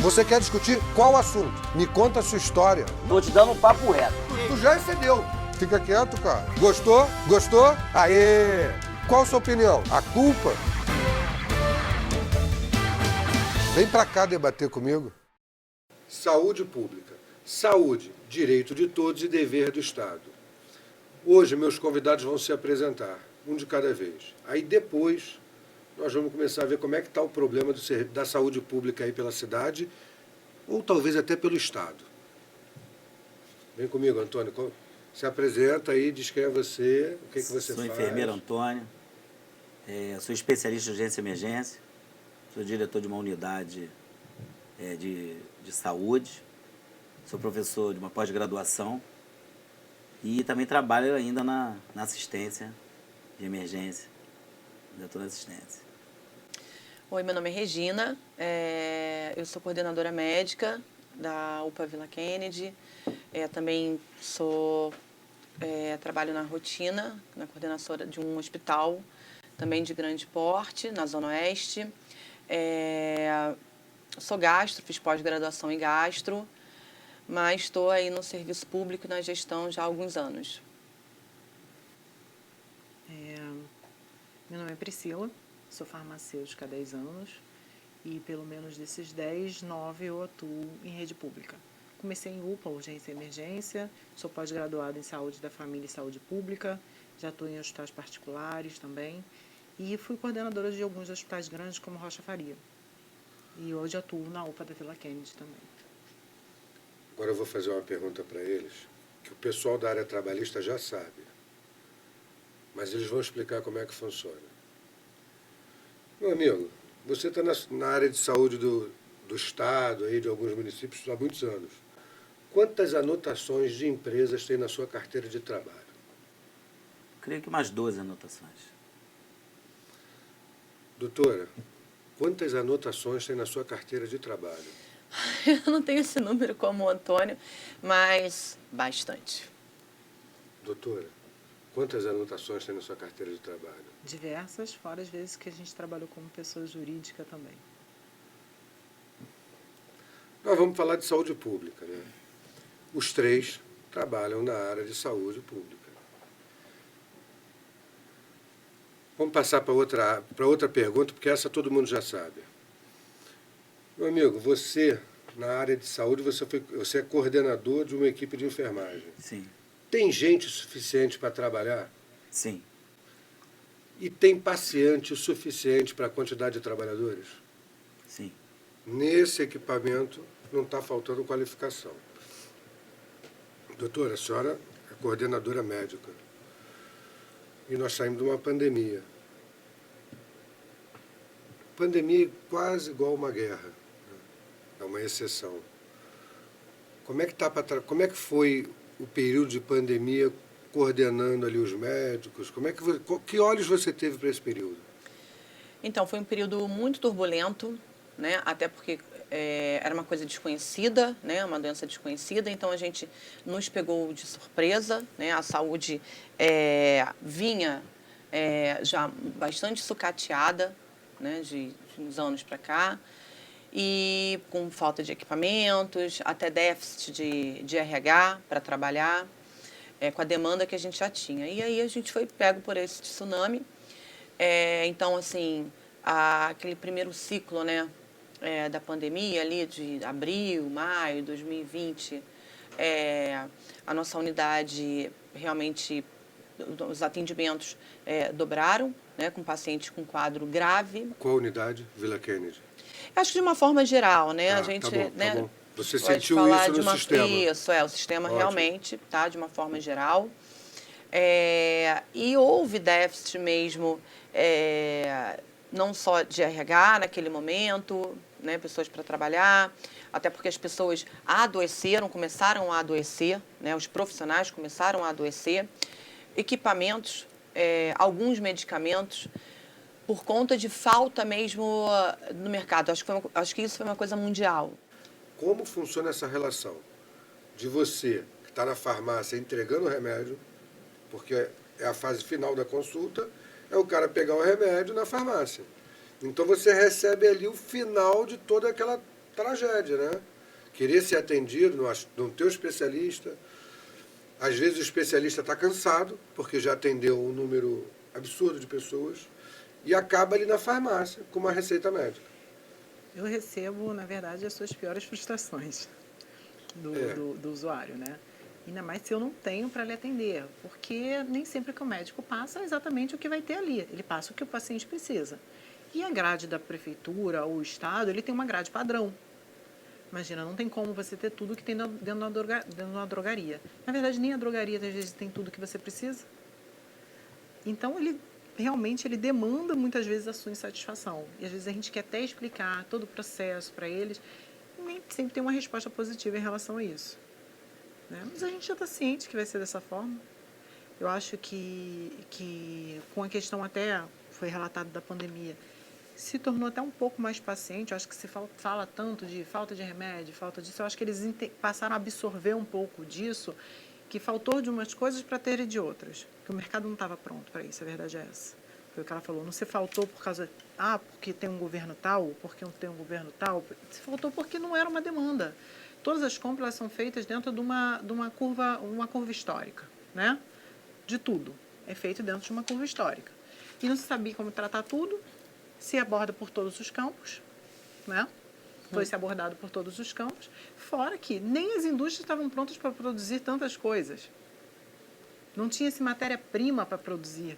Você quer discutir qual assunto? Me conta a sua história. Tô te dando um papo reto. Tu já excedeu. Fica quieto, cara. Gostou? Gostou? Aê! Qual a sua opinião? A culpa? Vem pra cá debater comigo. Saúde pública. Saúde, direito de todos e dever do Estado. Hoje, meus convidados vão se apresentar, um de cada vez. Aí depois, nós vamos começar a ver como é que está o problema da saúde pública aí pela cidade, ou talvez até pelo Estado. Vem comigo, Antônio. Se apresenta aí, diz quem é você, o que você faz. Sou faz. enfermeiro Antônio, sou especialista em urgência e emergência, sou diretor de uma unidade de saúde, sou professor de uma pós-graduação e também trabalho ainda na assistência de emergência, ainda estou na assistência. Oi, meu nome é Regina, eu sou coordenadora médica da UPA Vila Kennedy, também trabalho na rotina, na coordenação de um hospital, também de grande porte, na Zona Oeste. Sou gastro, fiz pós-graduação em gastro, mas estou aí no serviço público e na gestão já há alguns anos. Meu nome é Priscila, sou farmacêutica há 10 anos e pelo menos desses 10, 9 eu atuo em rede pública. Comecei em UPA, urgência e emergência, sou pós-graduada em saúde da família e saúde pública, já atuo em hospitais particulares também e fui coordenadora de alguns hospitais grandes como Rocha Faria. E hoje atuo na UPA da Vila Kennedy também. Agora eu vou fazer uma pergunta para eles, que o pessoal da área trabalhista já sabe, mas eles vão explicar como é que funciona. Meu amigo, você está na área de saúde do Estado, aí, de alguns municípios, há muitos anos. Quantas anotações de empresas tem na sua carteira de trabalho? Creio que umas 12 anotações. Doutora, quantas anotações tem na sua carteira de trabalho? Eu não tenho esse número como o Antônio, mas bastante. Doutora, quantas anotações tem na sua carteira de trabalho? Diversas, fora as vezes que a gente trabalhou como pessoa jurídica também. Nós vamos falar de saúde pública, né? Os três trabalham na área de saúde pública. Vamos passar para outra pergunta, porque essa todo mundo já sabe. Meu amigo, você, na área de saúde, você é coordenador de uma equipe de enfermagem. Sim. Tem gente suficiente para trabalhar? Sim. E tem paciente o suficiente para a quantidade de trabalhadores? Sim. Nesse equipamento não está faltando qualificação. Doutora, a senhora é coordenadora médica. E nós saímos de uma pandemia. Pandemia é quase igual a uma guerra. É uma exceção. Como é que foi o período de pandemia coordenando ali os médicos? Que olhos você teve para esse período? Então, foi um período muito turbulento, né? Até porque era uma coisa desconhecida, né? Uma doença desconhecida, então a gente nos pegou de surpresa, né? A saúde vinha já bastante sucateada, né? De uns anos para cá, e com falta de equipamentos, até déficit de RH para trabalhar, com a demanda que a gente já tinha. E aí a gente foi pego por esse tsunami. Então, assim, aquele primeiro ciclo, né, da pandemia, ali de abril, maio de 2020, a nossa unidade realmente, os atendimentos dobraram, né, com pacientes com quadro grave. Qual unidade? Vila Kennedy. Acho que de uma forma geral, né? Ah, a gente, tá bom, né, tá bom. Você pode sentiu falar isso no sistema? Isso, o sistema Ótimo. realmente, tá? De uma forma geral. E houve déficit mesmo, não só de RH naquele momento, né? Pessoas para trabalhar, até porque as pessoas começaram a adoecer, né? Os profissionais começaram a adoecer. Equipamentos, alguns medicamentos, por conta de falta mesmo no mercado. Acho que isso foi uma coisa mundial. Como funciona essa relação de você, que está na farmácia entregando o remédio, porque é a fase final da consulta, é o cara pegar o remédio na farmácia. Então você recebe ali o final de toda aquela tragédia, né? Querer ser atendido no teu especialista. Às vezes o especialista está cansado, porque já atendeu um número absurdo de pessoas, e acaba ali na farmácia com uma receita médica. Eu recebo, na verdade, as suas piores frustrações do usuário, né? Ainda mais se eu não tenho para lhe atender, porque nem sempre que o médico passa exatamente o que vai ter ali. Ele passa o que o paciente precisa. E a grade da prefeitura ou o estado, ele tem uma grade padrão. Imagina, não tem como você ter tudo que tem dentro de uma drogaria. Na verdade, nem a drogaria, às vezes, tem tudo que você precisa. Então, ele realmente demanda, muitas vezes, a sua insatisfação. E, às vezes, a gente quer até explicar todo o processo para eles, e nem sempre tem uma resposta positiva em relação a isso. Né? Mas a gente já está ciente que vai ser dessa forma. Eu acho que com a questão até, foi relatado da pandemia, se tornou até um pouco mais paciente. Eu acho que se fala tanto de falta de remédio, falta disso, eu acho que eles passaram a absorver um pouco disso, que faltou de umas coisas para ter de outras, que o mercado não estava pronto para isso, a verdade é essa. Foi o que ela falou, não se faltou por causa, porque tem um governo tal, porque não tem um governo tal, se faltou porque não era uma demanda. Todas as compras elas são feitas dentro de uma curva histórica, né? De tudo. É feito dentro de uma curva histórica. E não se sabia como tratar tudo, se aborda por todos os campos, né? Foi se abordado por todos os campos, fora que nem as indústrias estavam prontas para produzir tantas coisas. Não tinha essa matéria-prima para produzir.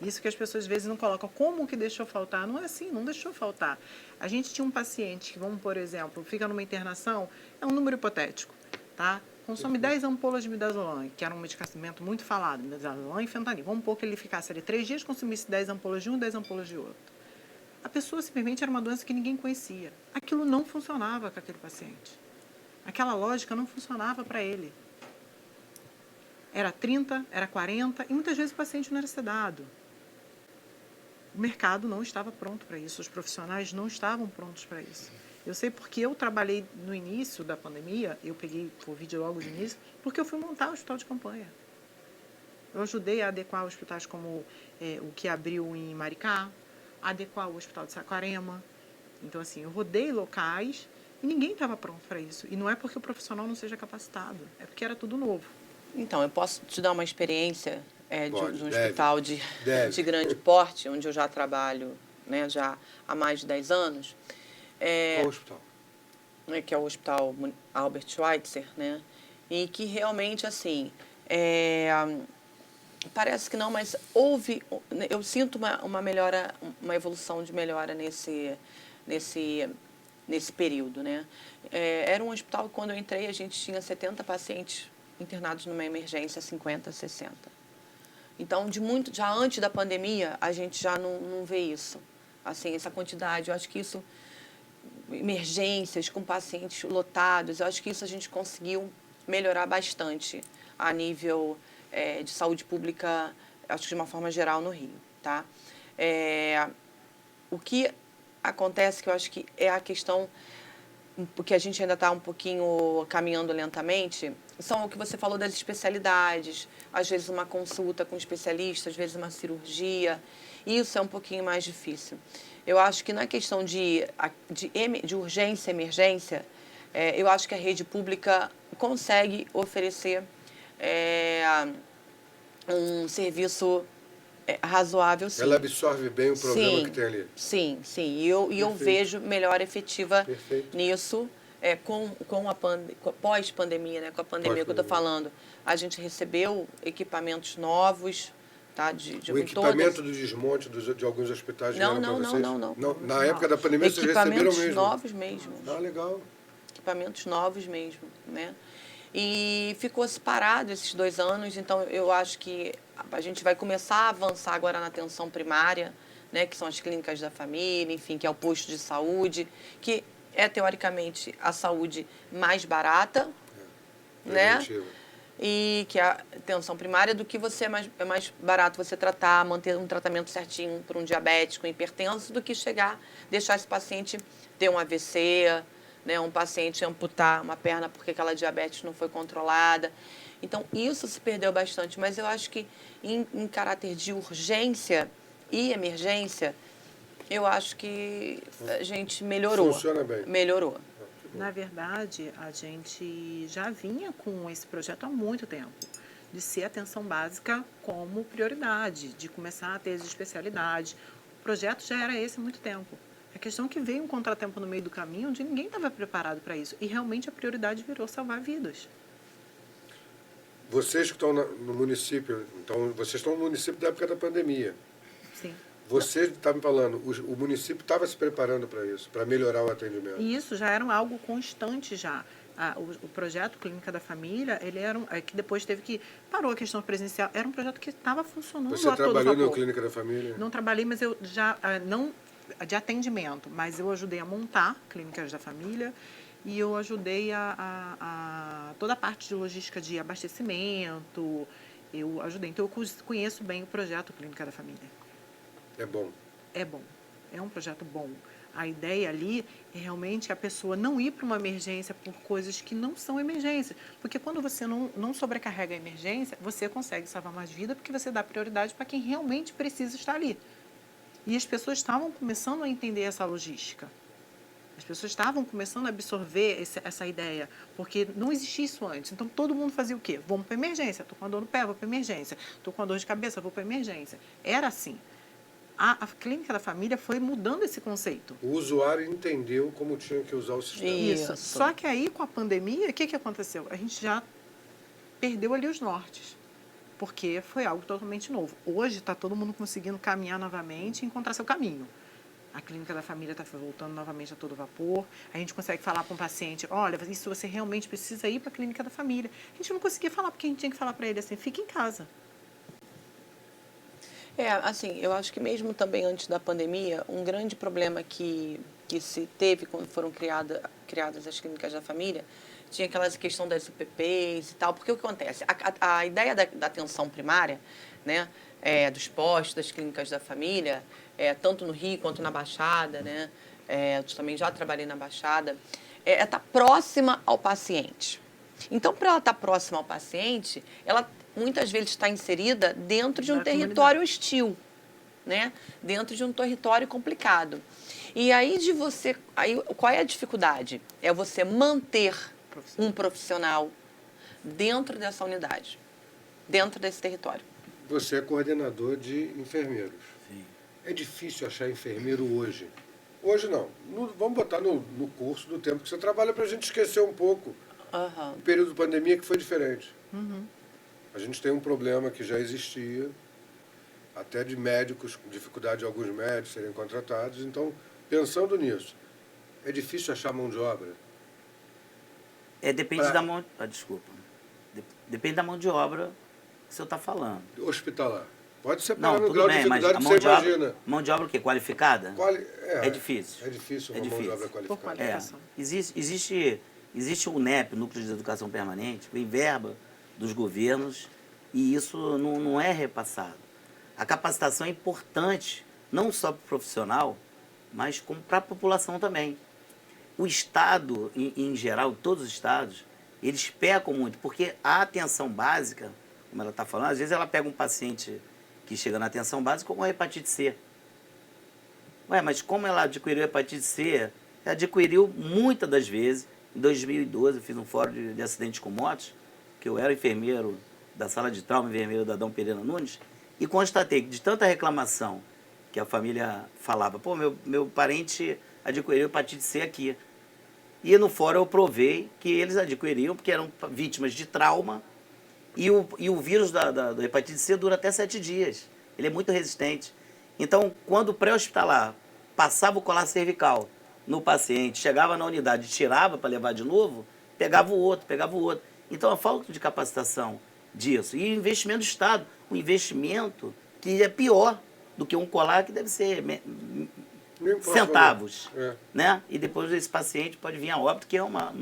Isso que as pessoas às vezes não colocam. Como que deixou faltar? Não é assim, não deixou faltar. A gente tinha um paciente que, vamos, por exemplo, fica numa internação, é um número hipotético, tá? Consome 10 ampolas de midazolam, que era um medicamento muito falado, midazolam e fentanil. Vamos supor que ele ficasse ali 3 dias, consumisse 10 ampolas de um, 10 ampolas de outro. A pessoa simplesmente era uma doença que ninguém conhecia. Aquilo não funcionava com aquele paciente. Aquela lógica não funcionava para ele. Era 30, era 40, e muitas vezes o paciente não era sedado. O mercado não estava pronto para isso, os profissionais não estavam prontos para isso. Eu sei porque eu trabalhei no início da pandemia, eu peguei Covid logo de início, porque eu fui montar o hospital de campanha. Eu ajudei a adequar hospitais como o que abriu em Maricá, adequar o hospital de Saquarema. Então, assim, eu rodei locais e ninguém estava pronto para isso. E não é porque o profissional não seja capacitado, é porque era tudo novo. Então, eu posso te dar uma experiência Pode, de um deve, hospital de grande porte, onde eu já trabalho, né, já há mais de 10 anos. Qual hospital? Que é o Hospital Albert Schweitzer, né? E que realmente, assim, parece que não, mas eu sinto uma melhora, uma evolução de melhora nesse período, né? Era um hospital que, quando eu entrei, a gente tinha 70 pacientes internados numa emergência, 50, 60. Então, já antes da pandemia, a gente já não vê isso, assim, essa quantidade. Eu acho que isso, emergências com pacientes lotados, eu acho que isso a gente conseguiu melhorar bastante a nível de saúde pública, acho que de uma forma geral no Rio, tá? O que acontece, que eu acho que é a questão, porque a gente ainda está um pouquinho caminhando lentamente, são o que você falou das especialidades, às vezes uma consulta com especialista, às vezes uma cirurgia, isso é um pouquinho mais difícil. Eu acho que na questão de urgência e emergência, eu acho que a rede pública consegue oferecer um serviço razoável, sim. Ela absorve bem o problema que tem ali. Sim, sim. E eu vejo melhora efetiva nisso, com a pós-pandemia, né? Com a pandemia que eu estou falando. A gente recebeu equipamentos novos, tá? O equipamento do desmonte de alguns hospitais vieram para vocês? Não. Na época da pandemia vocês receberam mesmo? Equipamentos novos mesmo. Ah, legal. Equipamentos novos mesmo, né? E ficou separado esses 2 anos, então eu acho que a gente vai começar a avançar agora na atenção primária, né, que são as clínicas da família, enfim, que é o posto de saúde, que é, teoricamente, a saúde mais barata, né? E que é a atenção primária, do que é mais barato você manter um tratamento certinho para um diabético, um hipertenso, do que deixar esse paciente ter um AVC, né, um paciente amputar uma perna porque aquela diabetes não foi controlada. Então, isso se perdeu bastante. Mas eu acho que, em caráter de urgência e emergência, Eu acho que a gente melhorou. Funciona bem. Melhorou. Na verdade, a gente já vinha com esse projeto há muito tempo, de ser atenção básica como prioridade, de começar a ter as especialidades. O projeto já era esse há muito tempo. A questão é que veio um contratempo no meio do caminho onde ninguém estava preparado para isso. E realmente a prioridade virou salvar vidas. Vocês que estão no município, então, vocês estão no município da época da pandemia. Sim. Você está me falando, o município estava se preparando para isso, para melhorar o atendimento. E isso já era algo constante já. O projeto Clínica da Família, ele era que depois teve que... Parou a questão presencial. Era um projeto que estava funcionando Você a todo trabalhou vapor. na Clínica da Família? Não trabalhei, mas eu já... não de atendimento, mas eu ajudei a montar Clínicas da Família e eu ajudei a toda a parte de logística de abastecimento. Eu ajudei. Então, eu conheço bem o projeto Clínica da Família. É bom. É bom. É um projeto bom. A ideia ali é realmente a pessoa não ir para uma emergência por coisas que não são emergências. Porque quando você não sobrecarrega a emergência, você consegue salvar mais vidas porque você dá prioridade para quem realmente precisa estar ali. E as pessoas estavam começando a entender essa logística. As pessoas estavam começando a absorver essa ideia, porque não existia isso antes. Então, todo mundo fazia o quê? Vamos para emergência. Estou com a dor no pé, vou para emergência. Estou com a dor de cabeça, vou para emergência. Era assim. A Clínica da Família foi mudando esse conceito. O usuário entendeu como tinha que usar o sistema. Isso. Só que aí, com a pandemia, o que aconteceu? A gente já perdeu ali os nortes, porque foi algo totalmente novo. Hoje está todo mundo conseguindo caminhar novamente e encontrar seu caminho. A Clínica da Família está voltando novamente a todo vapor. A gente consegue falar para um paciente, olha, isso você realmente precisa ir para a Clínica da Família. A gente não conseguia falar, porque a gente tinha que falar para ele assim, fique em casa. Assim, eu acho que mesmo também antes da pandemia, um grande problema que se teve quando foram criadas as clínicas da família, tinha aquela questão das UPPs e tal, porque o que acontece? A ideia da atenção primária, né, dos postos, das clínicas da família, tanto no Rio quanto na Baixada, né, eu também já trabalhei na Baixada, estar próxima ao paciente. Então, para ela estar próxima ao paciente, ela muitas vezes está inserida dentro de um território hostil, né? Dentro de um território complicado. E aí qual é a dificuldade? É você manter um profissional dentro dessa unidade, dentro desse território. Você é coordenador de enfermeiros. Sim. É difícil achar enfermeiro hoje. Hoje não. Vamos botar no curso do tempo que você trabalha para a gente esquecer um pouco o período de pandemia que foi diferente. A gente tem um problema que já existia, até de médicos, dificuldade de alguns médicos serem contratados. Então, pensando nisso, é difícil achar mão de obra? Depende da mão... desculpa. Depende da mão de obra que você está falando. Hospitalar. Pode separar no tudo grau de bem, mas dificuldade a que mão você de obra, imagina. mão de obra o quê? Qualificada? É difícil. É difícil uma É mão de difícil. obra Por qualificada. qualificação. Existe o NEP, Núcleo de Educação Permanente, vem verba dos governos e isso não é repassado. A capacitação é importante, não só para o profissional, mas como para a população também. O Estado, em geral, todos os estados, eles pecam muito, porque a atenção básica, como ela está falando, às vezes ela pega um paciente que chega na atenção básica com hepatite C. Ué, mas como ela adquiriu hepatite C? Ela adquiriu muitas das vezes. Em 2012, eu fiz um fórum de acidentes com motos, que eu era enfermeiro da sala de trauma, enfermeiro da Adão Pereira Nunes, e constatei que de tanta reclamação que a família falava, pô, meu parente adquiriu hepatite C aqui. E no fórum eu provei que eles adquiriam porque eram vítimas de trauma e o vírus da hepatite C dura até 7 dias. Ele é muito resistente. Então, quando o pré-hospitalar passava o colar cervical no paciente, chegava na unidade, tirava para levar de novo, pegava o outro. Então, a falta de capacitação disso. E investimento do Estado, um investimento que é pior do que um colar que deve ser centavos, né? E depois esse paciente pode vir a óbito, que é uma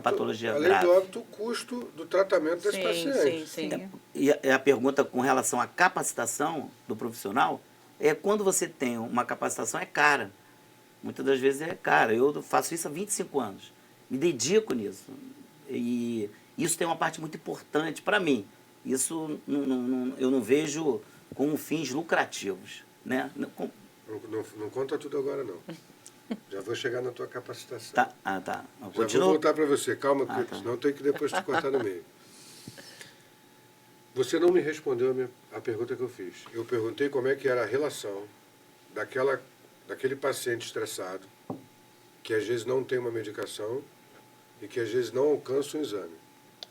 patologia grave. Além do óbito, o custo do tratamento desse paciente. Sim. E a pergunta com relação à capacitação do profissional é quando você tem uma capacitação, é cara. Muitas das vezes é cara. Eu faço isso há 25 anos. Me dedico nisso. E isso tem uma parte muito importante para mim. Isso eu não vejo com fins lucrativos, né? Não conta tudo agora, não. Já vou chegar na tua capacitação. Tá, tá. Já vou voltar para você. Calma, tá. senão eu tenho que depois te cortar no meio. Você não me respondeu a pergunta que eu fiz. Eu perguntei como é que era a relação daquele paciente estressado, que às vezes não tem uma medicação e que às vezes não alcança um exame,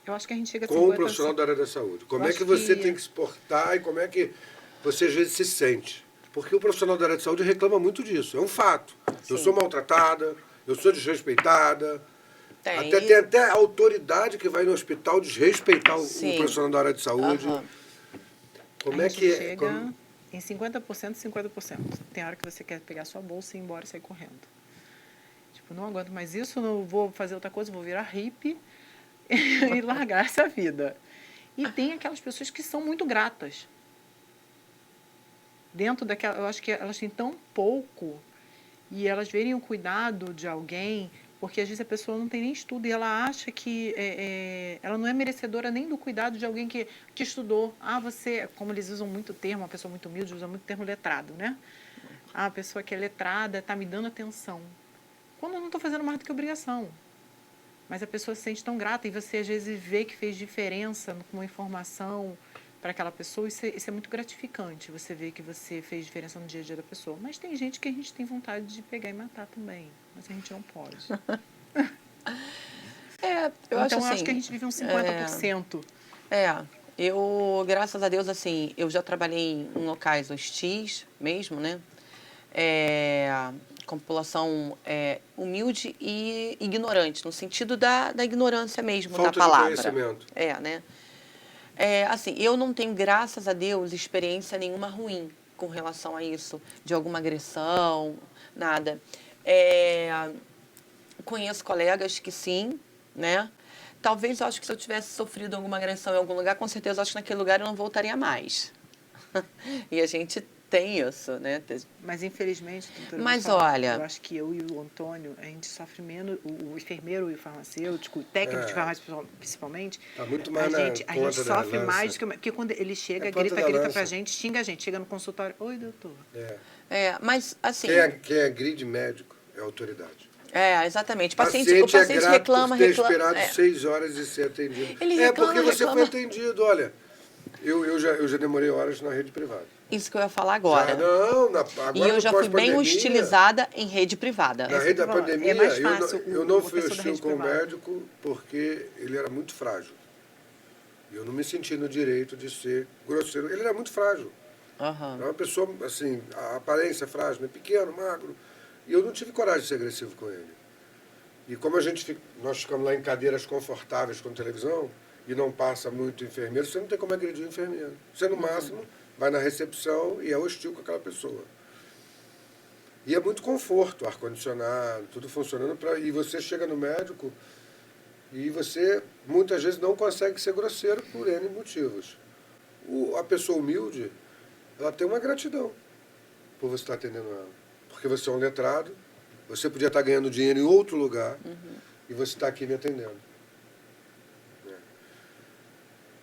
Eu acho que a gente chega a com o profissional da área da saúde. Como é que você tem que se portar e como é que você às vezes se sente? Porque o profissional da área de saúde reclama muito disso. É um fato. Sim. Eu sou maltratada, eu sou desrespeitada. Tem Tem até a autoridade que vai no hospital desrespeitar o profissional da área de saúde. Aham. Como a é gente que é? chega em 50%, 50%. Tem hora que você quer pegar sua bolsa e ir embora e sair correndo. Tipo, não aguento mais isso, não vou fazer outra coisa, vou virar hippie e largar essa vida. E tem aquelas pessoas que são muito gratas. Dentro daquela, eu acho que elas têm tão pouco e elas verem o cuidado de alguém, porque às vezes a pessoa não tem nem estudo e ela acha que ela não é merecedora nem do cuidado de alguém que estudou. Ah, você, como eles usam muito termo, uma pessoa muito humilde usa muito termo letrado, né? Ah, a pessoa que é letrada está me dando atenção. Quando eu não estou fazendo mais do que obrigação. Mas a pessoa se sente tão grata e você às vezes vê que fez diferença com uma informação para aquela pessoa, isso é muito gratificante, você vê que você fez diferença no dia a dia da pessoa. Mas tem gente que a gente tem vontade de pegar e matar também, mas a gente não pode. Eu acho Então, eu assim, acho que a gente vive uns 50%. Eu, graças a Deus, assim, eu já trabalhei em locais hostis mesmo, né? Com população humilde e ignorante, no sentido da ignorância mesmo, Falta da palavra. de conhecimento. Né? Assim, eu não tenho, graças a Deus, experiência nenhuma ruim com relação a isso, de alguma agressão, nada. Conheço colegas que sim, né? Talvez eu acho que se eu tivesse sofrido alguma agressão em algum lugar, com certeza eu acho que naquele lugar eu não voltaria mais. E a gente tem isso, né? Mas, infelizmente, doutora, Mas olha, eu acho que eu e o Antônio, a gente sofre menos, o enfermeiro e o farmacêutico, o técnico de farmácia principalmente, Tá muito mais a gente sofre mais do que... Porque quando ele chega, grita pra gente, xinga a gente, chega no consultório, oi, doutor. Mas assim... Quem é grid médico é autoridade. Exatamente. O Paciente paciente é reclama, por ter esperado 6 horas e ser atendido. Ele reclama, porque você foi atendido, olha. Eu já demorei horas na rede privada. Isso que eu ia falar agora. Agora e eu já fui bem hostilizada em rede privada. Na rede da pandemia, mais fácil, eu não fui hostil com o médico porque ele era muito frágil. E eu não me senti no direito de ser grosseiro. Ele era muito frágil. Era uma pessoa, assim, a aparência frágil, né? Pequeno, magro. E eu não tive coragem de ser agressivo com ele. E como nós ficamos lá em cadeiras confortáveis com televisão e não passa muito enfermeiro, você não tem como agredir o enfermeiro. Você, no máximo, vai na recepção e é hostil com aquela pessoa. E é muito conforto, ar-condicionado, tudo funcionando. E você chega no médico e você, muitas vezes, não consegue ser grosseiro por N motivos. A pessoa humilde, ela tem uma gratidão por você estar atendendo ela. Porque você é um letrado, você podia estar ganhando dinheiro em outro lugar e você está aqui me atendendo.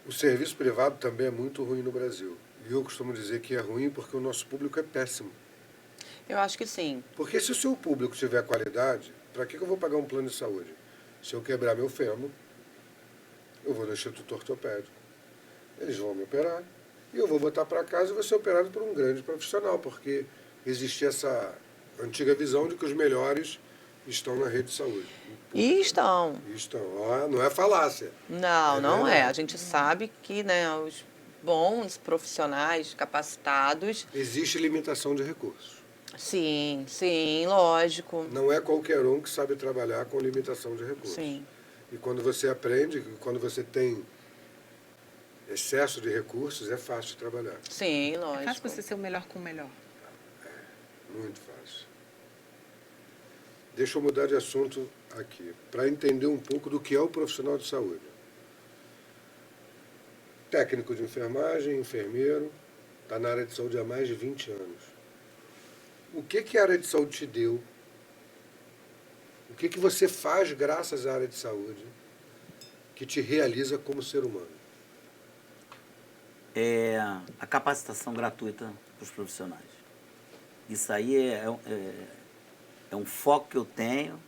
O serviço privado também é muito ruim no Brasil. E eu costumo dizer que é ruim porque o nosso público é péssimo. Eu acho que sim. Porque se o seu público tiver qualidade, para que eu vou pagar um plano de saúde? Se eu quebrar meu fêmur, eu vou no Instituto Ortopédico. Eles vão me operar e eu vou voltar para casa e vou ser operado por um grande profissional, porque existe essa antiga visão de que os melhores estão na rede de saúde. E estão. Não é falácia. Não é. A gente sabe que, né, os bons profissionais capacitados... Existe limitação de recursos. Sim, lógico. Não é qualquer um que sabe trabalhar com limitação de recursos. Sim. E quando você aprende, quando você tem excesso de recursos, é fácil de trabalhar. Sim, lógico. É fácil você ser o melhor com o melhor. Muito fácil. Deixa eu mudar de assunto aqui, para entender um pouco do que é o profissional de saúde. Técnico de enfermagem, enfermeiro, está na área de saúde há mais de 20 anos. O que a área de saúde te deu? O que você faz graças à área de saúde que te realiza como ser humano? A capacitação gratuita para os profissionais. Isso aí é um foco que eu tenho.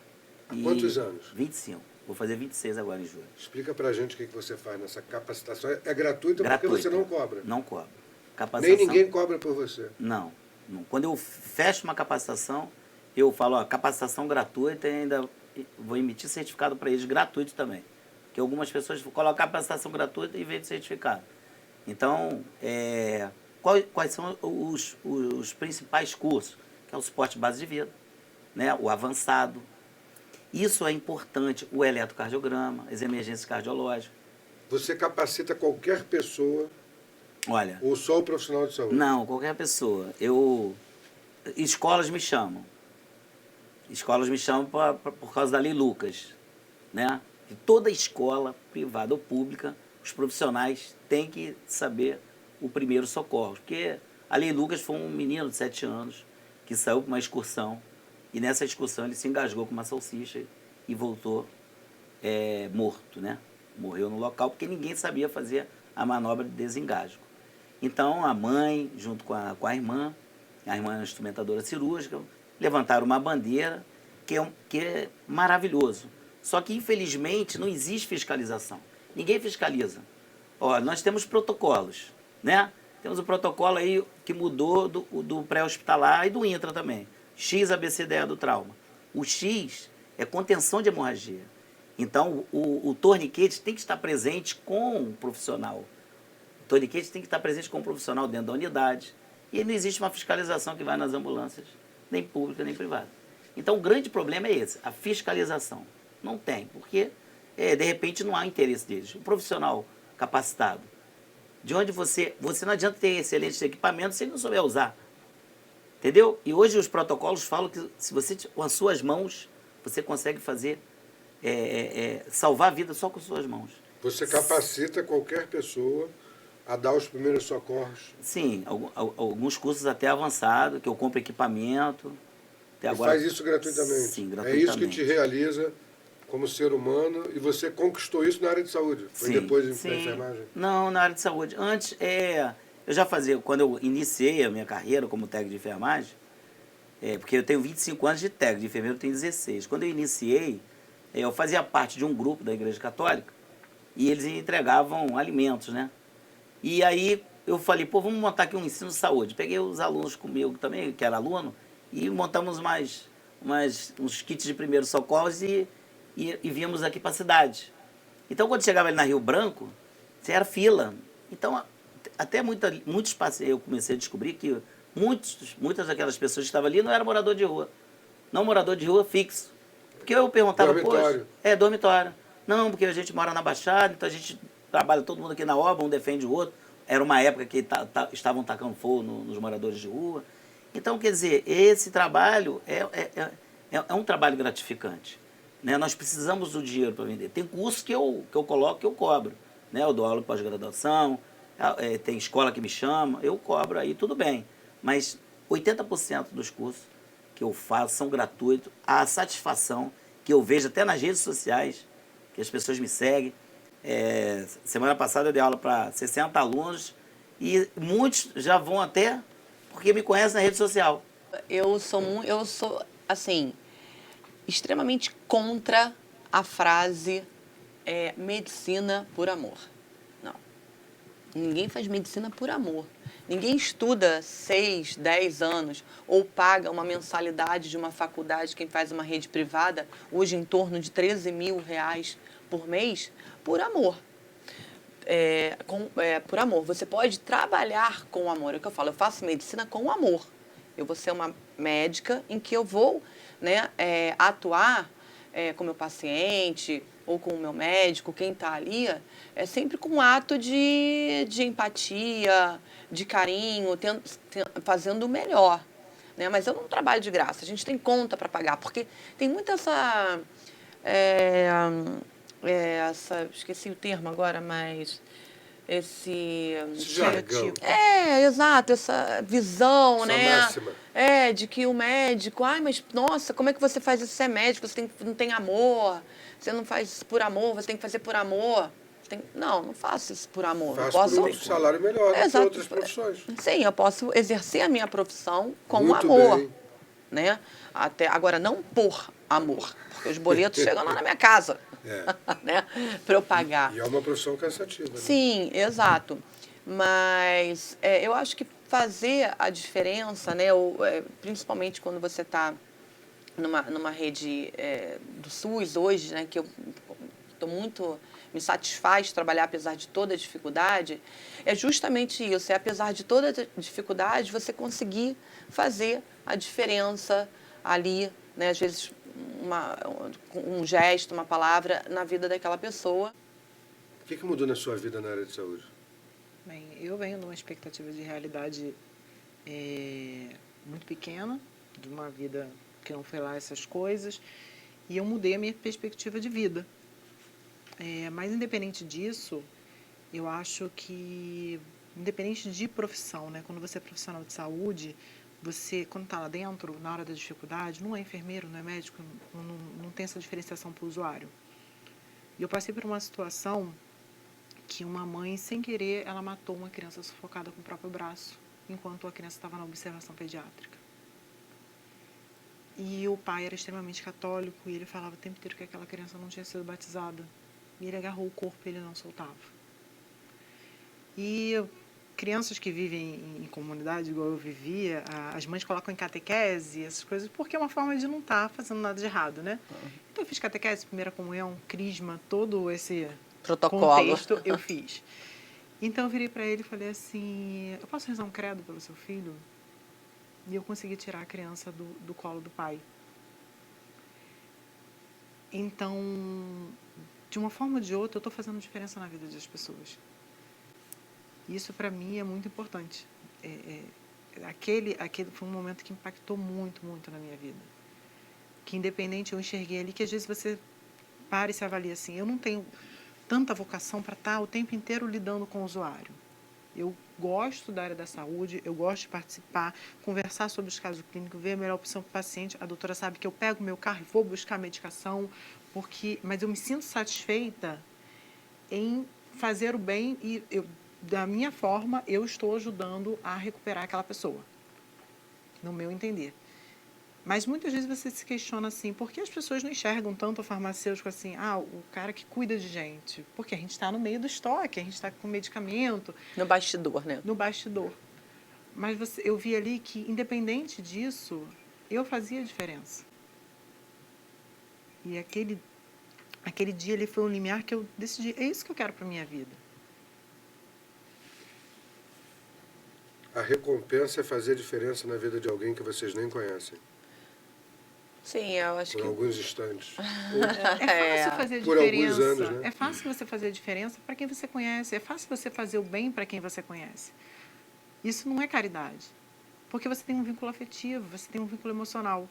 Há quantos anos? 25. Vou fazer 26 agora em julho. Explica pra gente o que você faz nessa capacitação. É gratuita porque Gratuita. você não cobra. Não cobro. Nem Capacitação, ninguém cobra por você. Não, não. Quando eu fecho uma capacitação, eu falo, ó, capacitação gratuita e ainda vou emitir certificado para eles gratuito também. Porque algumas pessoas colocam capacitação gratuita e vêm de certificado. Então, quais são os principais cursos? Que é o suporte base de vida, né? O avançado. Isso é importante, o eletrocardiograma, as emergências cardiológicas. Você capacita qualquer pessoa Olha, ou só o profissional de saúde? não, qualquer pessoa. Escolas me chamam. Escolas me chamam por causa da Lei Lucas, né? E toda escola, privada ou pública, os profissionais têm que saber o primeiro socorro. Porque a Lei Lucas foi um menino de 7 anos que saiu para uma excursão e nessa excursão ele se engasgou com uma salsicha e voltou morto, né? Morreu no local porque ninguém sabia fazer a manobra de desengasgo. Então a mãe, junto com a irmã é uma instrumentadora cirúrgica, levantaram uma bandeira que é maravilhoso. Só que, infelizmente, não existe fiscalização. Ninguém fiscaliza. Ó, nós temos protocolos, né? Temos o protocolo aí que mudou do pré-hospitalar e do intra também. X, ABCDE do trauma. O X é contenção de hemorragia. Então, o torniquete tem que estar presente com o profissional. O torniquete tem que estar presente com o profissional dentro da unidade. E não existe uma fiscalização que vai nas ambulâncias, nem pública, nem privada. Então, o grande problema é esse, a fiscalização. Não tem, porque, de repente, não há interesse deles. O profissional capacitado, de onde você não adianta ter excelentes equipamentos se ele não souber usar. Entendeu? E hoje os protocolos falam que se você, com as suas mãos, você consegue fazer, salvar a vida só com as suas mãos. Você capacita qualquer pessoa a dar os primeiros socorros. Sim, alguns cursos até avançados, que eu compro equipamento. Até agora, faz isso gratuitamente. Sim, É gratuitamente. isso que te realiza como ser humano e você conquistou isso na área de saúde. Foi Sim, depois da sim. enfermagem? Não, na área de saúde. Antes, eu já fazia, quando eu iniciei a minha carreira como técnico de enfermagem, porque eu tenho 25 anos de técnico, de enfermeiro eu tenho 16. Quando eu iniciei, eu fazia parte de um grupo da Igreja Católica e eles entregavam alimentos, né? E aí eu falei, pô, vamos montar aqui um ensino de saúde. Peguei os alunos comigo também, que era aluno, e montamos uns kits de primeiros socorros e viemos aqui para a cidade. Então, quando chegava ali na Rio Branco, você era fila. Então, até muitos pacientes, eu comecei a descobrir que muitas daquelas pessoas que estavam ali não eram morador de rua. Não morador de rua fixo. Porque eu perguntava, dormitório. Poxa, dormitório. Não, porque a gente mora na Baixada, então a gente trabalha todo mundo aqui na obra, um defende o outro. Era uma época que estavam tacando fogo nos moradores de rua. Então, quer dizer, esse trabalho é um trabalho gratificante. Né? Nós precisamos do dinheiro para vender. Tem curso que eu coloco, que eu cobro. Né? Eu dou aula de pós-graduação, tem escola que me chama, eu cobro aí, tudo bem. Mas 80% dos cursos que eu faço são gratuitos. A satisfação que eu vejo até nas redes sociais, que as pessoas me seguem. Semana passada eu dei aula para 60 alunos e muitos já vão até porque me conhecem na rede social. Eu sou assim, extremamente contra a frase medicina por amor. Não. Ninguém faz medicina por amor. Ninguém estuda 6, 10 anos ou paga uma mensalidade de uma faculdade, quem faz uma rede privada, hoje em torno de R$13 mil por mês, por amor. Por amor. Você pode trabalhar com amor. É o que eu falo, eu faço medicina com amor. Eu vou ser uma médica em que eu vou, né, atuar com o meu paciente ou com o meu médico, quem está ali, sempre com um ato de empatia, de carinho, fazendo o melhor. Né? Mas eu não trabalho de graça, a gente tem conta para pagar, porque tem muito esqueci o termo agora, mas esse jargão. Exato, essa visão, Essa né? máxima. De que o médico, mas nossa, como é que você faz isso? Você é médico, você não tem amor, você não faz por amor, você tem que fazer por amor. Não faço isso por amor. Faz Eu posso, por um salário melhor do que Exato. outras profissões. Sim, eu posso exercer a minha profissão com Muito amor. bem. Né? Agora, não por amor, porque os boletos chegam lá na minha casa, né? Para eu pagar. E é uma profissão cansativa, né? Sim, exato. Mas eu acho que fazer a diferença, né? Principalmente quando você está numa rede do SUS hoje, né? Que eu estou muito... me satisfaz trabalhar apesar de toda a dificuldade, é justamente isso. Apesar de toda a dificuldade, você conseguir fazer a diferença ali, né? Às vezes um gesto, uma palavra na vida daquela pessoa. O que mudou na sua vida na área de saúde? Bem, eu venho de uma expectativa de realidade muito pequena, de uma vida que não foi lá essas coisas, e eu mudei a minha perspectiva de vida. Mas independente disso, eu acho que, independente de profissão, né? Quando você é profissional de saúde, você, quando está lá dentro, na hora da dificuldade, não é enfermeiro, não é médico, não tem essa diferenciação para o usuário. E eu passei por uma situação que uma mãe, sem querer, ela matou uma criança sufocada com o próprio braço, enquanto a criança estava na observação pediátrica. E o pai era extremamente católico e ele falava o tempo inteiro que aquela criança não tinha sido batizada. E ele agarrou o corpo e ele não soltava. E crianças que vivem em comunidade, igual eu vivia, as mães colocam em catequese, essas coisas, porque é uma forma de não estar fazendo nada de errado, né? Então eu fiz catequese, primeira comunhão, crisma, todo esse Protocolo. contexto eu fiz. Então eu virei para ele e falei assim, eu posso rezar um credo pelo seu filho? E eu consegui tirar a criança do colo do pai. Então, de uma forma ou de outra, eu estou fazendo diferença na vida das pessoas. Isso, para mim, é muito importante. Aquele foi um momento que impactou muito, muito na minha vida. Que, independente, eu enxerguei ali que, às vezes, você para e se avalia assim. Eu não tenho tanta vocação para estar o tempo inteiro lidando com o usuário. Eu gosto da área da saúde, eu gosto de participar, conversar sobre os casos clínicos, ver a melhor opção para o paciente. A doutora sabe que eu pego meu carro e vou buscar medicação, mas eu me sinto satisfeita em fazer o bem e, da minha forma, eu estou ajudando a recuperar aquela pessoa, no meu entender. Mas muitas vezes você se questiona assim, por que as pessoas não enxergam tanto o farmacêutico assim, o cara que cuida de gente? Porque a gente está no meio do estoque, a gente está com medicamento. No bastidor, né? No bastidor. Mas eu vi ali que, independente disso, eu fazia diferença. E aquele dia ali foi um limiar que eu decidi, é isso que eu quero para a minha vida. A recompensa é fazer diferença na vida de alguém que vocês nem conhecem. Sim, eu acho por que... alguns instantes. É fácil fazer a por diferença. alguns anos, né? É fácil você fazer a diferença para quem você conhece. É fácil você fazer o bem para quem você conhece. Isso não é caridade. Porque você tem um vínculo afetivo, você tem um vínculo emocional.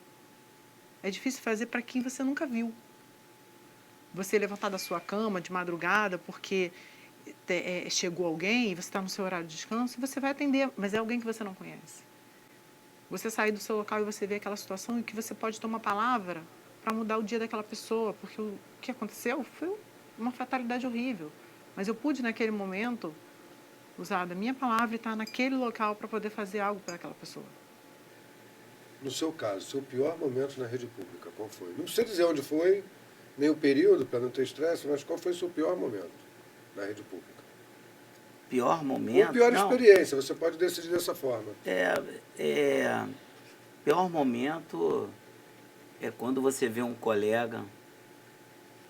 É difícil fazer para quem você nunca viu. Você levantar da sua cama de madrugada porque chegou alguém e você está no seu horário de descanso, você vai atender, mas é alguém que você não conhece. Você sair do seu local e você vê aquela situação e que você pode ter uma palavra para mudar o dia daquela pessoa, porque o que aconteceu foi uma fatalidade horrível. Mas eu pude, naquele momento, usar da minha palavra e estar naquele local para poder fazer algo para aquela pessoa. No seu caso, seu pior momento na rede pública, qual foi? Não precisa dizer onde foi, nem o período, para não ter estresse, mas qual foi o seu pior momento na rede pública? Pior momento? Ou pior experiência, você pode decidir dessa forma. Pior momento é quando você vê um colega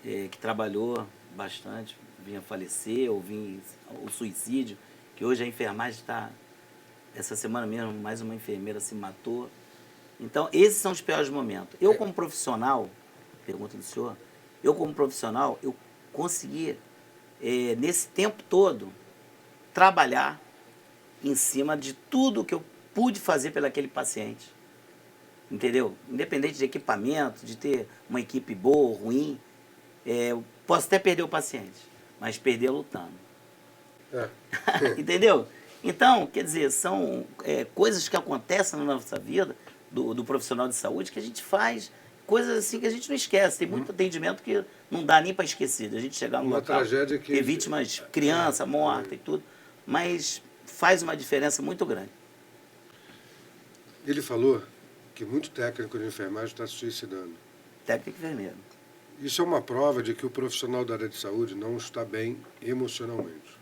que trabalhou bastante, vinha falecer, ou vinha o suicídio, que hoje a enfermagem está... Essa semana mesmo, mais uma enfermeira se matou. Então, esses são os piores momentos. Eu, como profissional, pergunta do senhor, eu, como profissional, eu consegui, nesse tempo todo, trabalhar em cima de tudo que eu pude fazer pelaquele paciente. Entendeu? Independente de equipamento, de ter uma equipe boa ou ruim, eu posso até perder o paciente, mas perder lutando. Entendeu? Então, quer dizer, são coisas que acontecem na nossa vida, do profissional de saúde, que a gente faz coisas assim que a gente não esquece. Tem muito atendimento que não dá nem para esquecer. A gente chegar no Uma local, tragédia que... ter vítimas, criança morta e tudo. Mas faz uma diferença muito grande. Ele falou que muito técnico de enfermagem está se suicidando. Técnico enfermeiro. Isso é uma prova de que o profissional da área de saúde não está bem emocionalmente.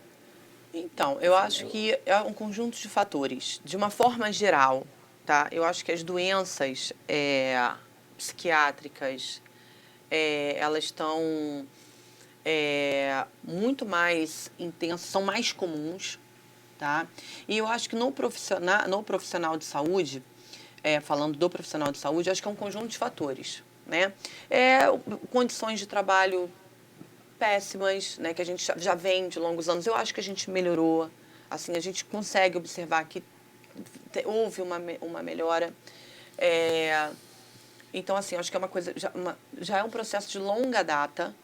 Então, eu acho que é um conjunto de fatores. De uma forma geral, tá? Eu acho que as doenças psiquiátricas, elas estão muito mais intensas, são mais comuns, tá? E eu acho que no profissional de saúde, falando do profissional de saúde, acho que é um conjunto de fatores, né? Condições de trabalho péssimas, né, que a gente já vem de longos anos. Eu acho que a gente melhorou, assim, a gente consegue observar que houve uma melhora. Então, assim, acho que é uma coisa, já é um processo de longa data,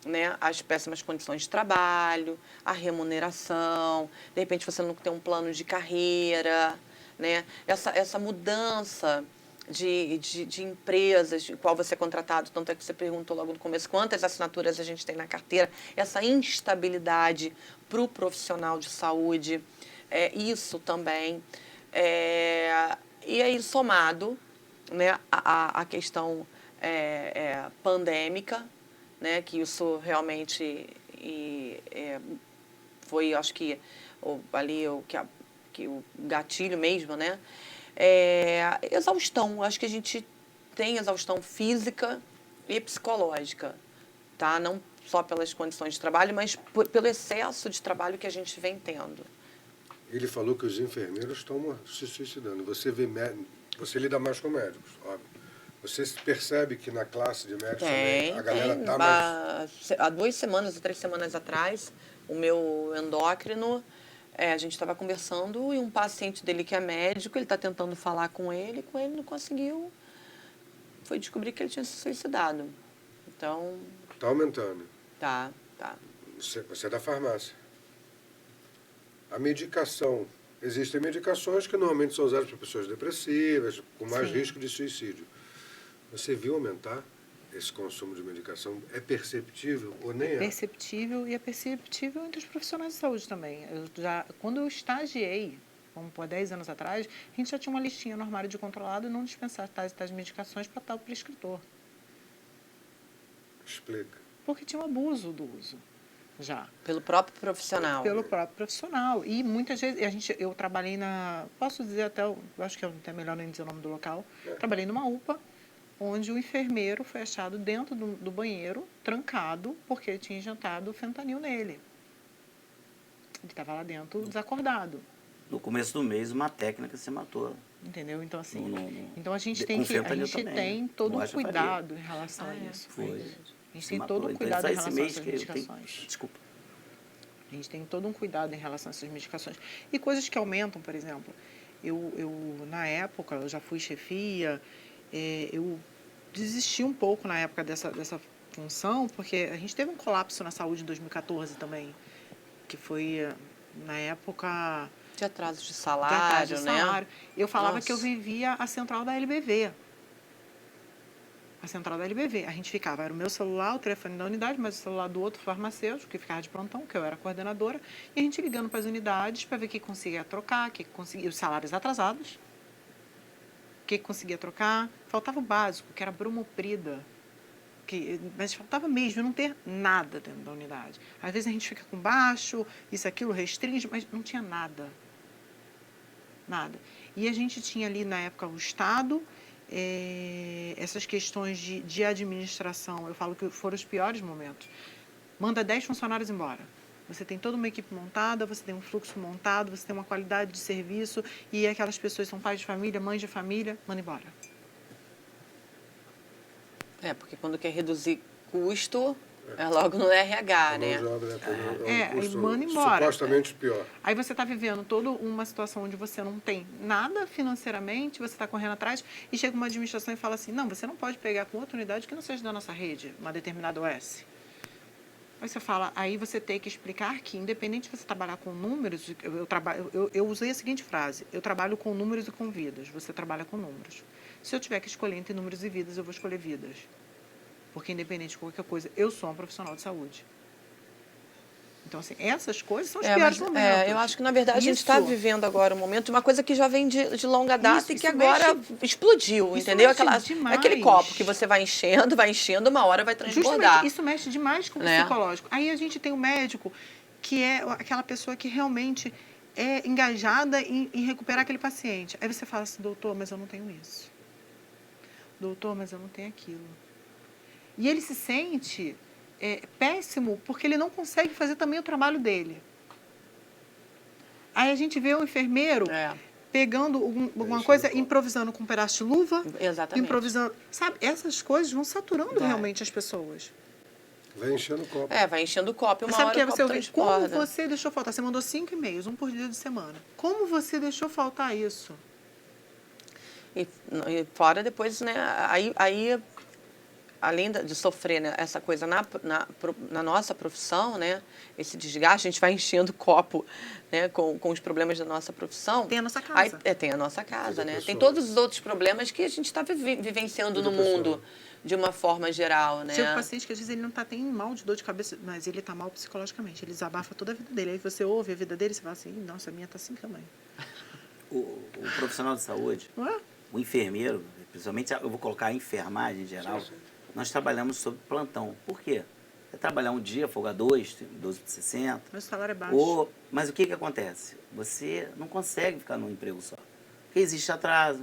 né, as péssimas condições de trabalho, a remuneração, de repente você não tem um plano de carreira, né, essa mudança de empresas, de qual você é contratado, tanto é que você perguntou logo no começo quantas assinaturas a gente tem na carteira, essa instabilidade para o profissional de saúde, isso também. E aí, somado, né, a questão pandêmica, né, que isso realmente foi, acho que, o gatilho mesmo, né? Exaustão. Acho que a gente tem exaustão física e psicológica, tá? Não só pelas condições de trabalho, mas pelo excesso de trabalho que a gente vem tendo. Ele falou que os enfermeiros estão se suicidando. Você lida mais com médicos, óbvio. Você percebe que na classe de médicos também a galera está mais... Há 2 semanas ou 3 semanas atrás, o meu endócrino, a gente estava conversando e um paciente dele que é médico, ele está tentando falar com ele não conseguiu. Foi descobrir que ele tinha se suicidado. Então... Está aumentando. Tá. Você é da farmácia. A medicação. Existem medicações que normalmente são usadas para pessoas depressivas, com mais risco de suicídio. Você viu aumentar esse consumo de medicação? É perceptível ou nem é? Perceptível, e é perceptível entre os profissionais de saúde também. Quando eu estagiei, vamos por 10 anos atrás, a gente já tinha uma listinha no armário de controlado e não dispensar tais medicações para tal prescritor. Explica. Porque tinha um abuso do uso. Já. Pelo próprio profissional. Pelo próprio profissional. E muitas vezes, eu trabalhei posso dizer até, eu acho que é até melhor nem dizer o nome do local, trabalhei numa UPA, onde o enfermeiro foi achado dentro do banheiro, trancado, porque ele tinha injetado fentanil nele. Ele estava lá dentro desacordado. No começo do mês, uma técnica se matou. Entendeu? Então, assim, No a gente tem todo um cuidado em relação a isso. Foi. A gente tem todo um cuidado em relação a essas medicações. Desculpa. A gente tem todo um cuidado em relação a essas medicações. E coisas que aumentam, por exemplo, na época, eu já fui chefia, eu desisti um pouco na época dessa função, porque a gente teve um colapso na saúde em 2014 também, que foi, na época... De atraso de salário, né? Eu falava que eu vivia a central da LBV. A central da LBV. A gente ficava, era o meu celular, o telefone da unidade, mas o celular do outro farmacêutico, que ficava de plantão, que eu era coordenadora, e a gente ligando para as unidades para ver o que conseguia trocar, os salários atrasados, o que conseguia trocar. Faltava o básico, que era bromoprida. Mas faltava mesmo não ter nada dentro da unidade. Às vezes a gente fica com baixo, isso, aquilo, restringe, mas não tinha nada. Nada. E a gente tinha ali, na época, o Estado, essas questões de administração, eu falo que foram os piores momentos. Manda 10 funcionários embora. Você tem toda uma equipe montada, você tem um fluxo montado, você tem uma qualidade de serviço, e aquelas pessoas são pais de família, mães de família, manda embora. Porque quando quer reduzir custo, é logo no RH, né? E manda embora. Supostamente pior. Aí você está vivendo toda uma situação onde você não tem nada financeiramente, você está correndo atrás, e chega uma administração e fala assim, não, você não pode pegar com outra unidade que não seja da nossa rede, uma determinada OS. Aí você fala, aí você tem que explicar que, independente de você trabalhar com números, eu usei a seguinte frase, eu trabalho com números e com vidas, você trabalha com números. Se eu tiver que escolher entre números e vidas, eu vou escolher vidas. Porque, independente de qualquer coisa, eu sou um profissional de saúde. Então, assim, essas coisas são os piores momentos. Eu acho que, na verdade, a gente Isso- está vivendo agora um momento de uma coisa que já vem de longa data Isso- e que isso agora mexe- explodiu, isso entendeu? mexe demais. Aquele copo que você vai enchendo, uma hora vai transbordar. Justamente, isso mexe demais com o Né? psicológico. Aí a gente tem o médico, que é aquela pessoa que realmente é engajada em recuperar aquele paciente. Aí você fala assim, doutor, mas eu não tenho isso. Doutor, mas eu não tenho aquilo. E ele se sente péssimo porque ele não consegue fazer também o trabalho dele. Aí a gente vê o enfermeiro pegando alguma coisa, improvisando com um pedaço de luva, Exatamente. improvisando. Sabe, essas coisas vão saturando Vai. realmente as pessoas. Vai enchendo o copo. Vai enchendo o copo e uma Sabe o hora que é o você copo ouvir? Como transborda. você deixou faltar? Você mandou 5 e-mails, um por dia de semana. Como você deixou faltar isso? E fora depois, né, aí além de sofrer, né, essa coisa na nossa profissão, né, esse desgaste, a gente vai enchendo o copo, né, com os problemas da nossa profissão. Tem a nossa casa. Tem a nossa casa, Vida né? Tem pessoal. todos os outros problemas que a gente está vivenciando Vida no pessoal. mundo de uma forma geral, né? Chega um paciente que às vezes ele não tem mal de dor de cabeça, mas ele está mal psicologicamente. Ele desabafa toda a vida dele. Aí você ouve a vida dele e você fala assim, nossa, a minha está assim também. O profissional de saúde, Não é? o enfermeiro, principalmente, eu vou colocar a enfermagem em geral, nós trabalhamos sob plantão. Por quê? É trabalhar um dia, folga 2, 12 por 60. Mas o salário é baixo. Mas o que acontece? Você não consegue ficar num emprego só. Porque existe atraso.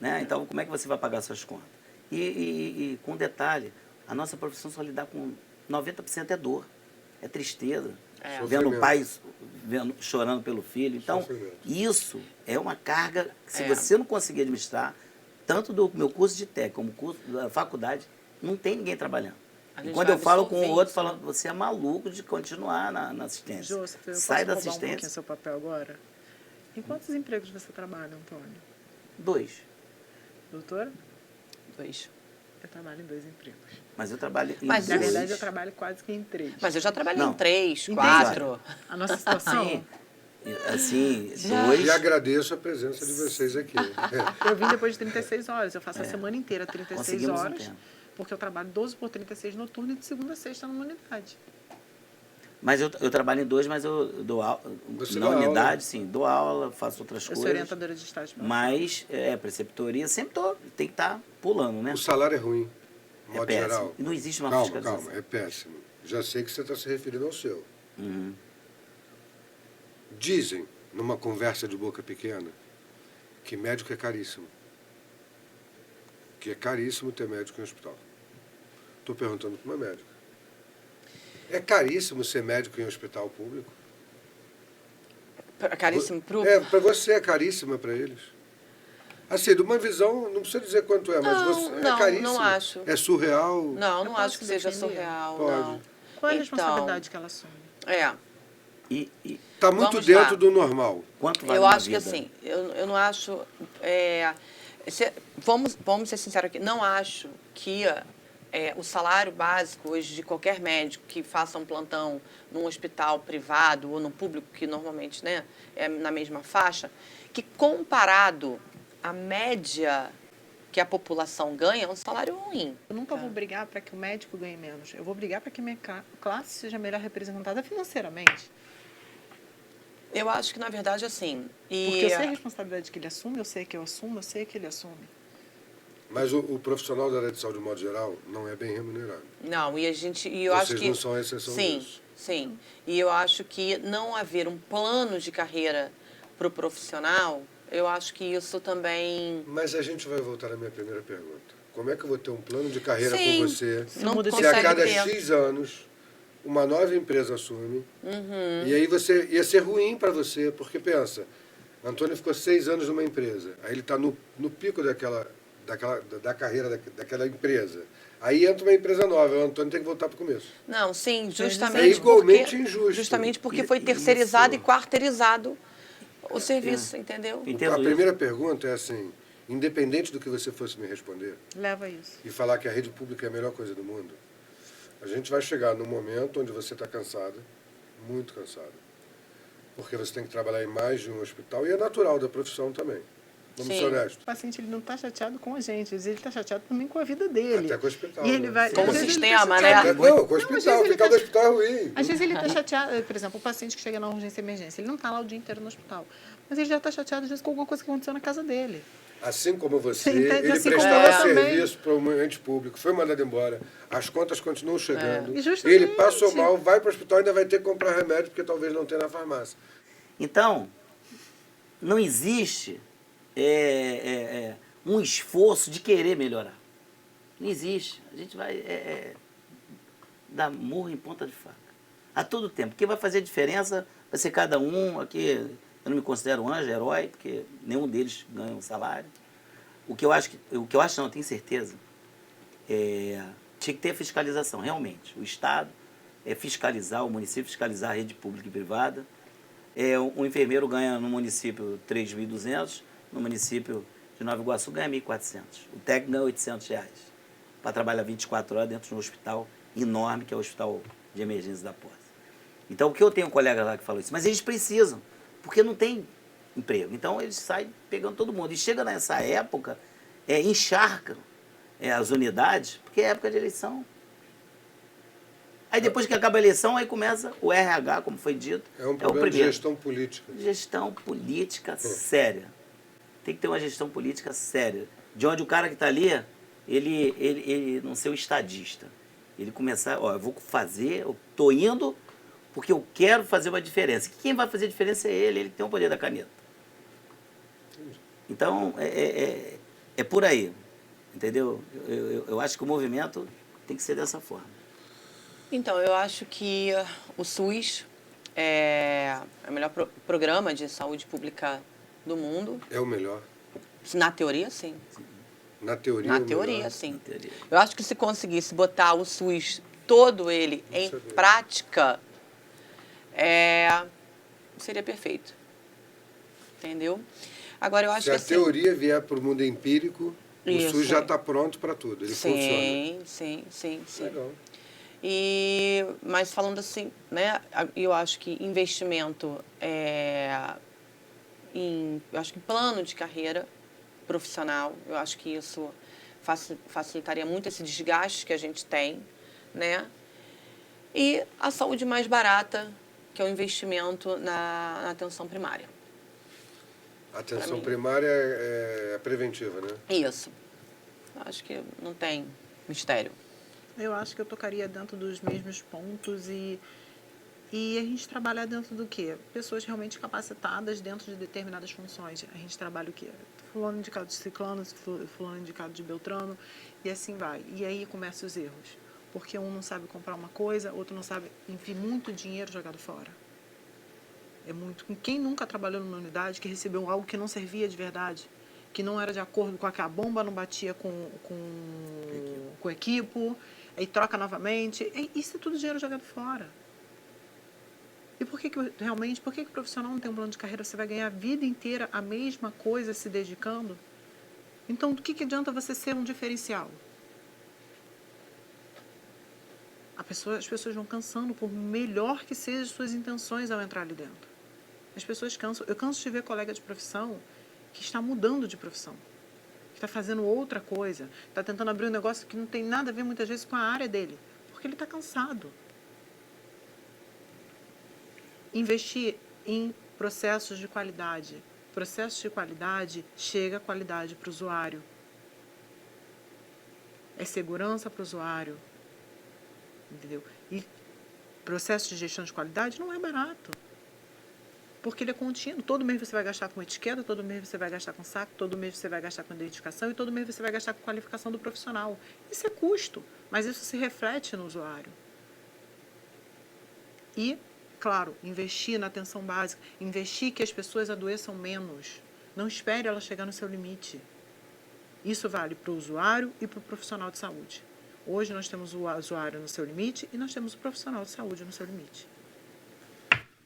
Né? Então, como é que você vai pagar suas contas? E com detalhe, a nossa profissão só lidar com 90% é dor, é tristeza. Vendo o pai chorando pelo filho. Então, Sofrimento. isso é uma carga que, se você não conseguir administrar, tanto do meu curso de técnico como curso da faculdade, não tem ninguém trabalhando. A E gente quando vai eu falo com o absorver outro, isso, falando, você é maluco de continuar na assistência. Jô, eu Sai posso da roubar um pouquinho assistência. seu papel agora? Em quantos empregos você trabalha, Antônio? 2. Doutora? 2. Eu trabalho em 2 empregos. Mas eu trabalho em Mas, Na dois. verdade, eu trabalho quase que em 3. Mas eu já trabalhei Não. em 3, Em 4. A nossa situação... Assim, Já. 2. E agradeço a presença de vocês aqui. Eu vim depois de 36 horas. Eu faço a semana inteira 36 Conseguimos um horas. tempo. Porque eu trabalho 12 por 36 noturno e de segunda a sexta numa unidade. Mas eu trabalho em 2, mas eu dou aula. Você Na dá aula? unidade, sim, dou aula, faço outras Eu sou coisas. orientadora de estágio. Mas, preceptoria, sempre tem que estar pulando, né? O salário é ruim, de É modo péssimo. geral. E não existe uma Calma, fiscalização. calma, é péssimo. Já sei que você está se referindo ao seu. Uhum. Dizem, numa conversa de boca pequena, que médico é caríssimo. Que é caríssimo ter médico em hospital. Estou perguntando para uma médica. É caríssimo ser médico em hospital público? Caríssimo pro... Para você é caríssimo, para eles? Assim, de uma visão, não precisa dizer quanto é, mas Não, você não, é caríssimo. não acho. É surreal. Não Eu acho posso que seja defender? surreal, Pode. não. Qual é a Então, responsabilidade que ela assume? E Está muito Vamos dentro lá. do normal. quanto vale eu uma acho que vida? assim, eu não acho... vamos ser sinceros aqui, não acho que o salário básico hoje de qualquer médico que faça um plantão num hospital privado ou no público, que normalmente, né, é na mesma faixa, que comparado à média que a população ganha, é um salário ruim. Eu nunca vou brigar para que o médico ganhe menos. Eu vou brigar para que minha classe seja melhor representada financeiramente. Eu acho que, na verdade, assim... Porque eu sei a responsabilidade que ele assume, eu sei que eu assumo, eu sei que ele assume. Mas o profissional da área de saúde, de modo geral, não é bem remunerado. Não, e eu Vocês acho que... não são a exceção sim, disso. Sim, e eu acho que não haver um plano de carreira para o profissional, eu acho que isso também... Mas a gente vai voltar à minha primeira pergunta. Como é que eu vou ter um plano de carreira Sim, com você não muda de se a consegue cada ter. X anos uma nova empresa assume? Uhum. E aí ia ser ruim para você, porque pensa, Antônio ficou 6 anos numa empresa, aí ele está no pico da carreira daquela empresa. Aí entra uma empresa nova, o Antônio tem que voltar para o começo. Não, sim, É justamente igualmente porque, injusto. justamente porque foi terceirizado Isso. e quarteirizado o serviço, entendeu? Entendo A isso. primeira pergunta é assim, independente do que você fosse me responder, Leva isso. e falar que a rede pública é a melhor coisa do mundo, a gente vai chegar num momento onde você está cansada, muito cansada, porque você tem que trabalhar em mais de um hospital, e é natural da profissão também. Vamos Sim. ser honestos. O paciente ele não está chateado com a gente, às vezes ele está chateado também com a vida dele. Até com o hospital. E ele né? vai, Com às o vezes ele sistema, tá né? chateado. Não, com o Não, às vezes hospital. ele Ficar tá- no hospital é ruim. Às vezes ele está chateado, por exemplo, o paciente que chega na urgência e emergência, ele não está lá o dia inteiro no hospital, mas ele já está chateado, às vezes, com alguma coisa que aconteceu na casa dele. Assim como você, Você entende? ele Assim como prestava eu também. serviço para o ente público, foi mandado embora, as contas continuam chegando, E justamente. ele passou mal, vai para o hospital e ainda vai ter que comprar remédio porque talvez não tenha na farmácia. Então, não existe um esforço de querer melhorar. Não existe. A gente vai dar murro em ponta de faca. A todo tempo. Quem vai fazer a diferença vai ser cada um. Aqui, eu não me considero anjo, herói, porque nenhum deles ganha um salário. O que eu acho não, eu tenho certeza, tinha que ter fiscalização, realmente. O Estado fiscalizar, o município fiscalizar a rede pública e privada. Um enfermeiro ganha no município 3.200, no município de Nova Iguaçu ganha 1.400. O técnico ganha R$800 para trabalhar 24 horas dentro de um hospital enorme, que é o Hospital de Emergência da Porta. Então, o que eu tenho um colega lá que falou isso, mas eles precisam, porque não tem emprego. Então, eles saem pegando todo mundo. E chega nessa época, encharcam as unidades, porque é época de eleição. Aí depois que acaba a eleição, aí começa o RH, como foi dito. É um problema de gestão política. Gestão política séria. Tem que ter uma gestão política séria. De onde o cara que está ali, ele não ser o estadista. Ele começar, eu vou fazer, eu estou indo porque eu quero fazer uma diferença. Quem vai fazer a diferença é ele tem o poder da caneta. Então, é por aí. Entendeu? Eu acho que o movimento tem que ser dessa forma. Então, eu acho que o SUS é o melhor programa de saúde pública do mundo. É o melhor. Na teoria, sim. Na teoria, Na é o teoria, melhor. sim. Na teoria. Eu acho que se conseguisse botar o SUS todo ele em prática, seria perfeito. Entendeu? Agora, eu acho Se que a assim... teoria vier para o mundo empírico, o Isso. SUS já está pronto para tudo. Ele funciona. Sim. Legal. Mas falando assim, né, eu acho que investimento eu acho que plano de carreira profissional, eu acho que isso facilitaria muito esse desgaste que a gente tem, né? E a saúde mais barata, que é o investimento na atenção primária. A atenção primária é preventiva, né? Isso. Acho que não tem mistério. Eu acho que eu tocaria dentro dos mesmos pontos e a gente trabalhar dentro do quê? Pessoas realmente capacitadas dentro de determinadas funções. A gente trabalha o quê? Fulano indicado de ciclano, fulano indicado de beltrano, e assim vai. E aí começam os erros. Porque um não sabe comprar uma coisa, outro não sabe, enfim, muito dinheiro jogado fora. É muito. Quem nunca trabalhou numa unidade que recebeu algo que não servia de verdade, que não era de acordo com a bomba não batia com o equipo, aí troca novamente. Isso é tudo dinheiro jogado fora. E por que o profissional não tem um plano de carreira? Você vai ganhar a vida inteira a mesma coisa se dedicando? Então, do que adianta você ser um diferencial? As pessoas vão cansando, por melhor que sejam suas intenções ao entrar ali dentro. As pessoas cansam. Eu canso de ver colega de profissão que está mudando de profissão, que está fazendo outra coisa, está tentando abrir um negócio que não tem nada a ver muitas vezes com a área dele, porque ele está cansado. Investir em processos de qualidade. Processos de qualidade chega a qualidade para o usuário. É segurança para o usuário. Entendeu? E processo de gestão de qualidade não é barato. Porque ele é contínuo. Todo mês você vai gastar com etiqueta, todo mês você vai gastar com saco, todo mês você vai gastar com identificação e todo mês você vai gastar com qualificação do profissional. Isso é custo, mas isso se reflete no usuário. E, claro, investir na atenção básica, investir que as pessoas adoeçam menos. Não espere ela chegar no seu limite. Isso vale para o usuário e para o profissional de saúde. Hoje nós temos o usuário no seu limite e nós temos o profissional de saúde no seu limite.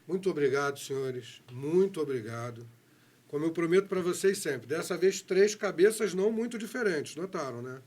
Muito obrigado, senhores. Muito obrigado. Como eu prometo para vocês sempre, dessa vez 3 cabeças não muito diferentes, notaram, né?